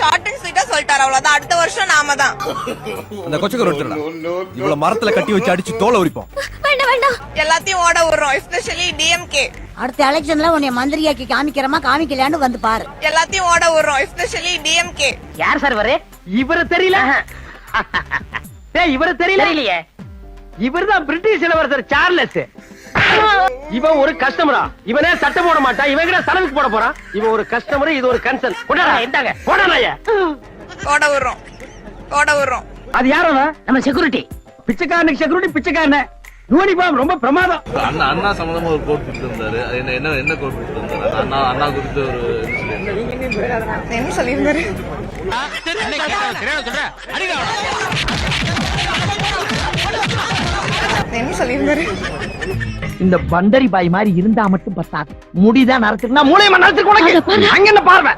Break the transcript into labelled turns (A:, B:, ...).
A: Short and ஸ்வீட்டா சொல்லிட்டாரு, அவ்வளவுதான். அடுத்த வருஷம் நாம தான்.
B: அந்த கொச்சக்கர் ஒருத்தரடா இவ்வளவு மரத்துல கட்டி வச்சு அடிச்சு தோலை உரிப்போம்.
A: எல்லாத்தையும் ஓட விடுறோம், எஸ்பெஷலி டிஎம்கே.
C: அடுத்த எலெக்ஷன்ல உன்னை மந்திரியாக்கி காமிக்கிறமா காமிக்கலையான்னு வந்து பாரு.
A: எல்லாத்தையும் ஓட விடுறோம், எஸ்பெஷலி டிஎம்கே.
D: யார் சார் இவரு? இவரு தெரியல. இவரு தெரியலையே. இவர்தான் பிரிட்டிஷ் இளவரசர் சார்லஸ். இவன் ஒரு கஸ்டமரா? இவனே சட்டம் போட மாட்டான், இவன் கிட்ட சர்வீஸ் போட போறான். இவன் ஒரு கஸ்டமர், இது ஒரு கன்சர்ன். கொண்டாடா, இந்தாங்க போடாதயா.
A: ஓட விடுறோம், ஓட விடுறோம்.
D: அது யாரோ நம்ம செக்யூரிட்டி. பிச்சைக்காரனுக்கு செக்யூரிட்டி பிச்சைக்காரன. யூனிஃபார்ம் ரொம்ப பிரமாதம்.
E: அண்ணா சம்பந்தமா ஒரு கோட் கொடுத்து வந்தாரு. என்ன கோட் கொடுத்து வந்தாரு? அண்ணா குறித்து ஒரு
A: என்ன சொல்லியிருந்தாரு? என்ன சொல்லியிருந்தாரு?
D: இந்த பண்டரி பாய் மாதிரி இருந்தா மட்டும் பத்தாது, முடிதான் நரத்துக்குனா மூளையமா நரத்துக்கு. அங்க என்ன பார்வை?